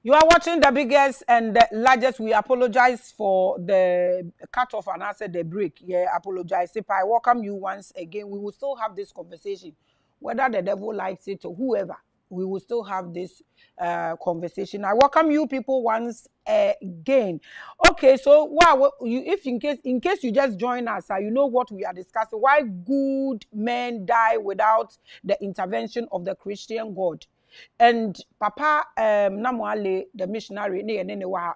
You are watching the biggest and the largest. We apologize for the cut off and answer the break. Yeah, apologize. If I welcome you once again, we will still have this conversation, whether the devil likes it or whoever. We will still have this conversation. I welcome you people once again. Okay, so wow, you, if in case you just join us, you know what we are discussing: why good men die without the intervention of the Christian God. And Papa NAMOALE, the missionary,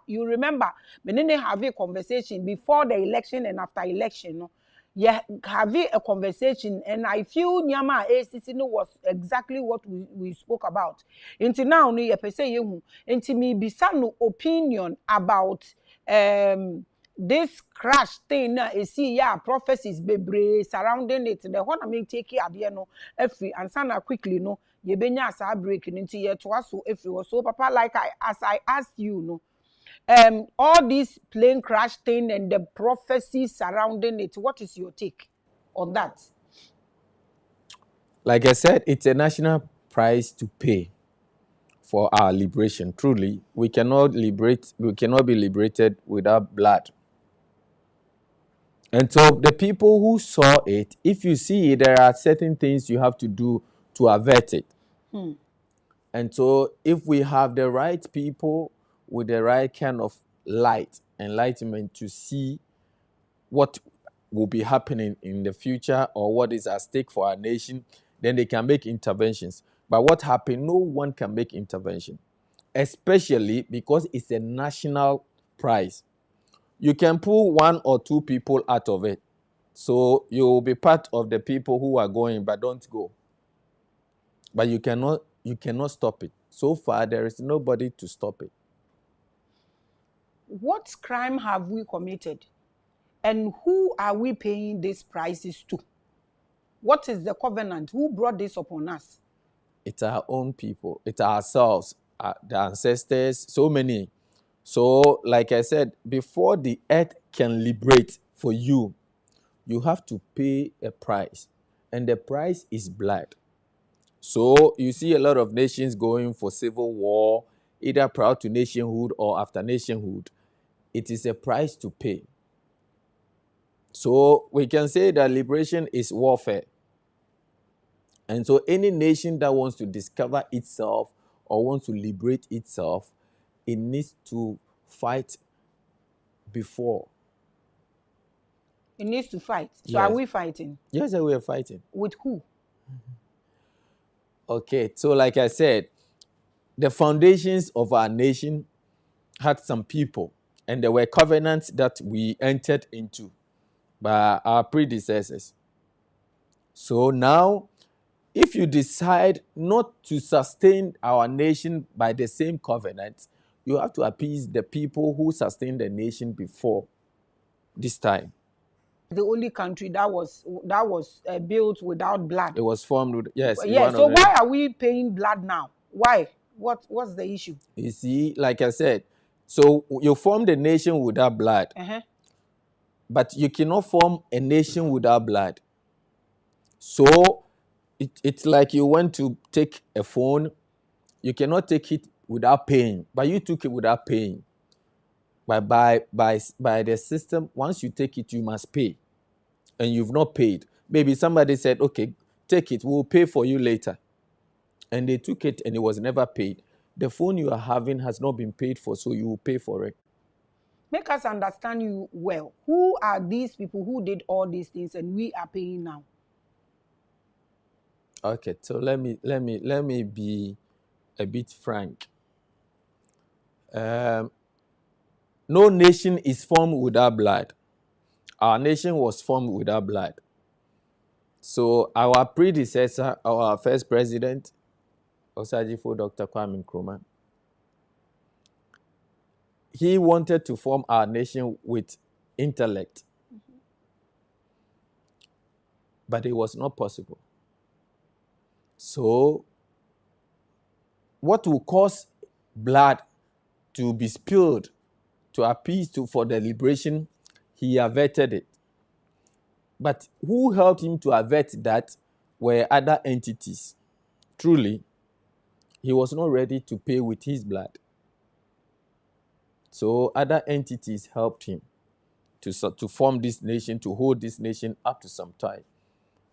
you remember, we didn't have a conversation before the election and after election. No? Yeah, have a conversation, and I feel Nyama ACC was exactly what we spoke about. Until now, no, you until me be some opinion about this crash thing. See, yeah, prophecies be surrounding it. The one I mean, take it at the end, every and sana quickly, no. You benya sa break into your so if you so papa like as I asked you no all these plane crash thing and the prophecy surrounding it, what is your take on that? Like I said, it's a national price to pay for our liberation. Truly, we cannot be liberated without blood. And so the people who saw it, if you see it, there are certain things you have to do to avert it. And so if we have the right people with the right kind of enlightenment to see what will be happening in the future or what is at stake for our nation, then they can make interventions. But what happened? No one can make intervention, especially because it's a national prize. You can pull one or two people out of it. So you will be part of the people who are going, but don't go. But you cannot stop it. So far, there is nobody to stop it. What crime have we committed? And who are we paying these prices to? What is the covenant? Who brought this upon us? It's our own people. It's ourselves, the ancestors, so many. So, like I said, before the earth can liberate for you, you have to pay a price. And the price is blood. So, you see a lot of nations going for civil war, either prior to nationhood or after nationhood. It is a price to pay. So, we can say that liberation is warfare. And so any nation that wants to discover itself or wants to liberate itself, it needs to fight before. It needs to fight. So Yes. are we fighting? Yes, we are fighting. With who? Okay, so like I said, the foundations of our nation had some people, and there were covenants that we entered into by our predecessors. So now, if you decide not to sustain our nation by the same covenant, you have to appease the people who sustained the nation before this time. The only country that was built without blood. It was formed with, yes. Yeah. So why are we paying blood now? Why? What's the issue? You see, like I said, so you formed a nation without blood, but you cannot form a nation without blood. So it's like you want to take a phone, you cannot take it without paying, but you took it without paying. But by the system, once you take it, you must pay, and you've not paid. Maybe somebody said, okay, take it, we'll pay for you later. And they took it and it was never paid. The phone you are having has not been paid for, so you will pay for it. Make us understand you well. Who are these people who did all these things and we are paying now? Okay, so let me be a bit frank. No nation is formed without blood. Our nation was formed without blood. So our predecessor, our first president, Osajifo Dr. Kwame Nkrumah, he wanted to form our nation with intellect. But it was not possible. So what will cause blood to be spilled to appease for the liberation, he averted it. But who helped him to avert that were other entities. Truly, he was not ready to pay with his blood. So other entities helped him to form this nation, to hold this nation up to some time.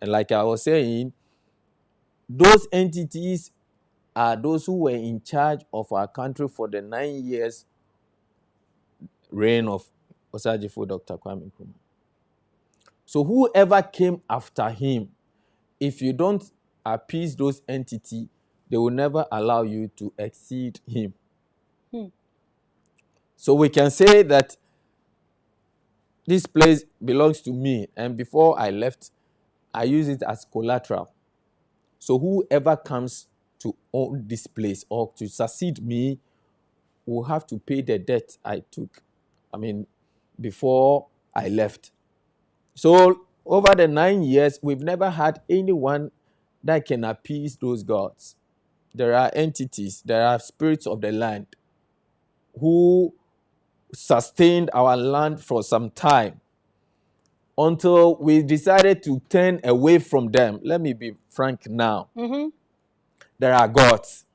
And like I was saying, those entities are those who were in charge of our country for the 9 years reign of Osajifo Dr. Kwame Nkrumah. So whoever came after him, if you don't appease those entities, they will never allow you to exceed him. So we can say that this place belongs to me, and before I left, I use it as collateral. So whoever comes to own this place or to succeed me will have to pay the debt I took, before I left. So over the 9 years, we've never had anyone that can appease those gods. There are entities, there are spirits of the land who sustained our land for some time until we decided to turn away from them. Let me be frank now. There are gods.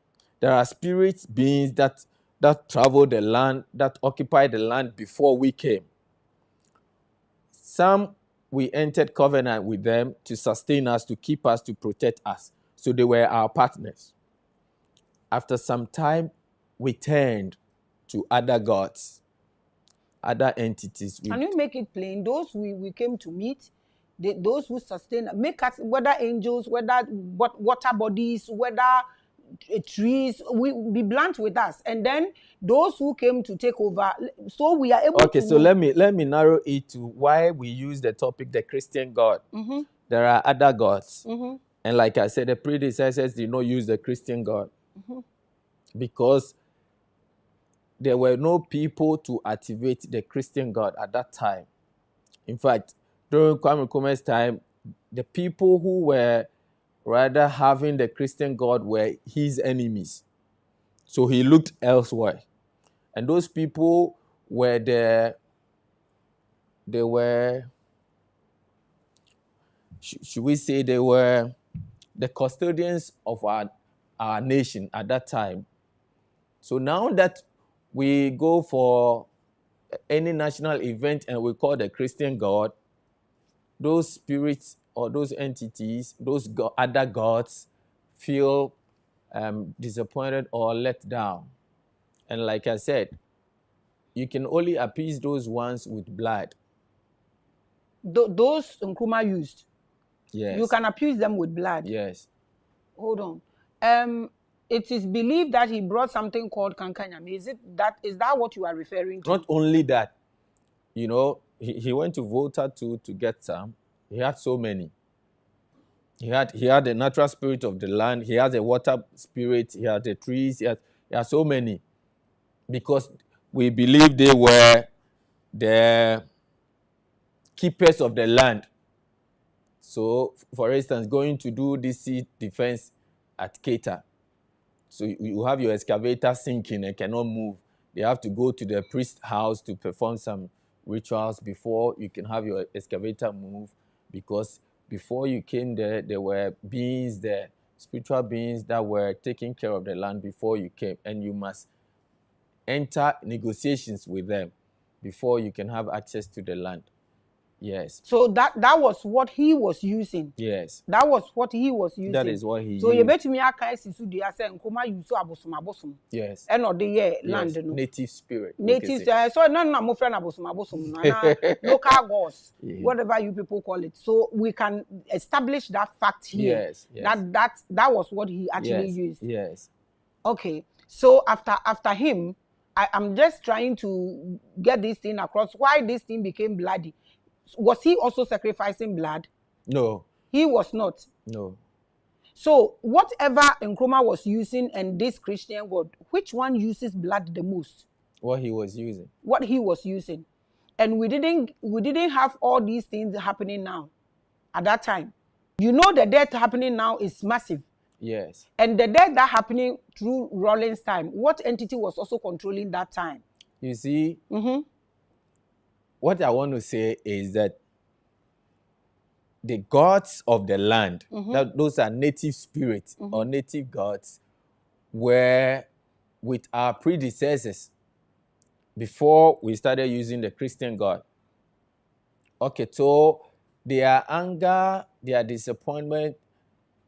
There are spirit beings that travel the land, that occupy the land before we came. Some, we entered covenant with them to sustain us, to keep us, to protect us. So they were our partners. After some time, we turned to other gods, other entities. Can you make it plain? Those we came to meet, those who sustain, make us, whether angels, whether water bodies, whether trees, we be blunt with us. And then those who came to take over, so we are able to... Okay, so let me narrow it to why we use the topic, the Christian God. There are other gods. And like I said, the predecessors did not use the Christian God because there were no people to activate the Christian God at that time. In fact, during Kwame Nkrumah's time, the people who were rather having the Christian God were his enemies. So he looked elsewhere. And those people were should we say, they were the custodians of our nation at that time. So now that we go for any national event and we call the Christian God, those spirits or those entities, those other gods feel disappointed or let down. And like I said, you can only appease those ones with blood. Those Nkrumah used? Yes. You can appease them with blood? Yes. Hold on. It is believed that he brought something called kankanyam. Is that what you are referring to? Not only that, he went to Volta to get some. He had so many. He had the natural spirit of the land. He has a water spirit. He had the trees. He had so many, because we believe they were the keepers of the land. So, for instance, going to do this sea defense at Keita. So you have your excavator sinking and cannot move. They have to go to the priest's house to perform some rituals before you can have your excavator move, because before you came there were beings there, spiritual beings that were taking care of the land before you came, and you must enter negotiations with them before you can have access to the land. Yes. So that was what he was using. Yes. That was what he was using. That is what he used. So you bet me I can't see Sudia say Nkrumah use abosom. Yes. And or the year land no. Native spirit. Native. So no my friend abosom. Local gods. Yeah. Whatever you people call it. So we can establish that fact here. Yes. That was what he actually used. Yes. Okay. So after him, I'm just trying to get this thing across. Why this thing became bloody? Was he also sacrificing blood? No. He was not. No. So whatever Nkrumah was using and this Christian God, which one uses blood the most? What he was using. What he was using. And we didn't have all these things happening now at that time. You know the death happening now is massive. Yes. And the death that happening through Rawlings' time, what entity was also controlling that time? You see, what I want to say is that the gods of the land, those are native spirits or native gods, were with our predecessors before we started using the Christian God. Okay, so their anger, their disappointment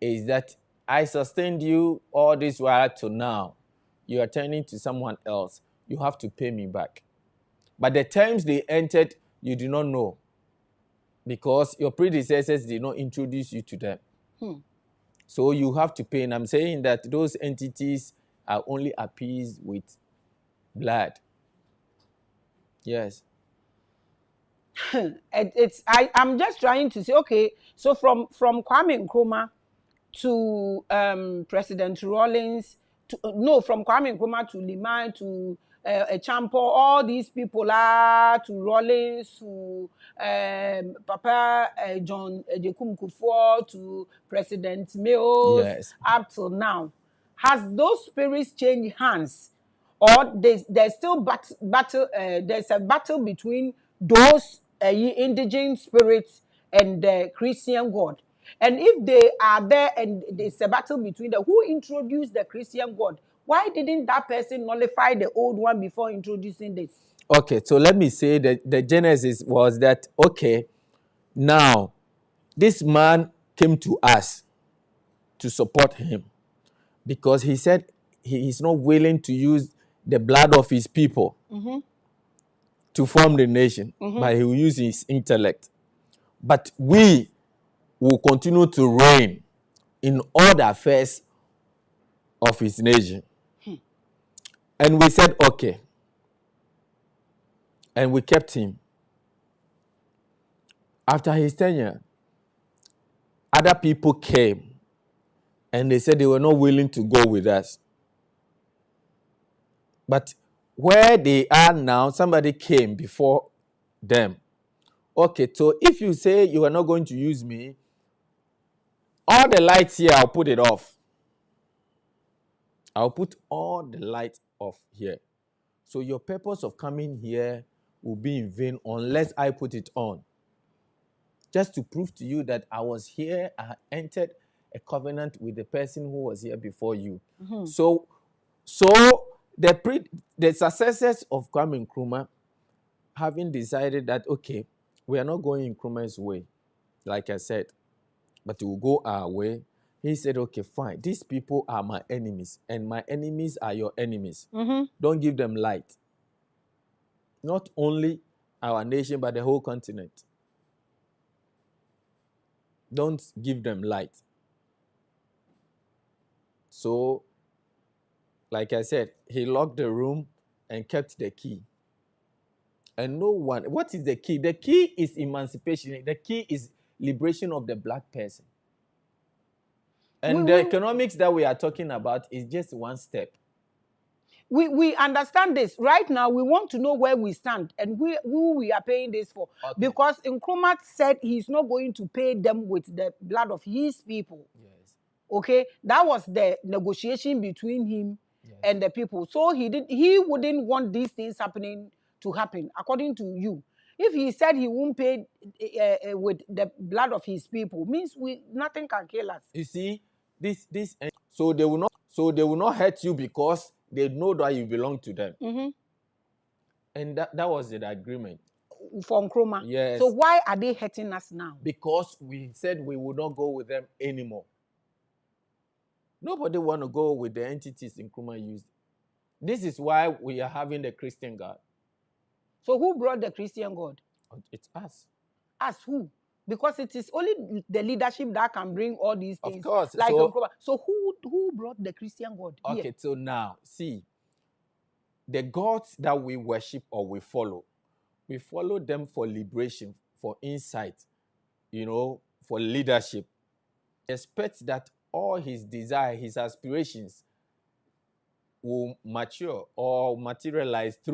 is that I sustained you all this while to now. You are turning to someone else. You have to pay me back. But the terms they entered, you do not know because your predecessors did not introduce you to them. So you have to pay. And I'm saying that those entities are only appeased with blood. Yes. I'm just trying to say, okay, so from Kwame Nkrumah to President Rawlings, from Kwame Nkrumah to Liman to Champo, all these people are to Rawlings to Papa John Ejekum Kufuor to President Mills, Yes. up till now. Has those spirits changed hands? Or there's still battle, there's a battle between those indigenous spirits and the Christian God. And if they are there and there's a battle between them, who introduced the Christian God? Why didn't that person nullify the old one before introducing this? Okay, so let me say that the genesis was that, okay, now this man came to us to support him because he said he is not willing to use the blood of his people to form the nation, but he will use his intellect. But we will continue to reign in all the affairs of his nation. And we said, okay. And we kept him. After his tenure, other people came and they said they were not willing to go with us. But where they are now, somebody came before them. Okay, so if you say you are not going to use me, all the lights here, I'll put it off. I'll put all the lights off here. So your purpose of coming here will be in vain unless I put it on. Just to prove to you that I was here, I entered a covenant with the person who was here before you. So the successors of Kwame Nkrumah, having decided that, okay, we are not going Nkrumah's way, like I said, but we'll go our way. He said, okay, fine. These people are my enemies, and my enemies are your enemies. Don't give them light. Not only our nation, but the whole continent. Don't give them light. So, like I said, he locked the room and kept the key. And no one, what is the key? The key is emancipation. The key is liberation of the black person. And the economics that we are talking about is just one step. We understand this. Right now, we want to know where we stand and who we are paying this for. Okay. Because Nkrumah said he's not going to pay them with the blood of his people. Yes. Okay? That was the negotiation between him and the people. So he wouldn't want these things happening to happen, according to you. If he said he won't pay with the blood of his people, means nothing can kill us. You see, so they will not hurt you because they know that you belong to them. And that was the agreement. For Nkrumah. Yes. So why are they hurting us now? Because we said we would not go with them anymore. Nobody want to go with the entities Nkrumah used. This is why we are having the Christian God. So who brought the Christian God? It's us. Us who? Because it is only the leadership that can bring all these things. Of course. Like so who brought the Christian God? Okay, here? So now, see, the gods that we worship or we follow them for liberation, for insight, for leadership. Expect that all his desire, his aspirations will mature or materialize through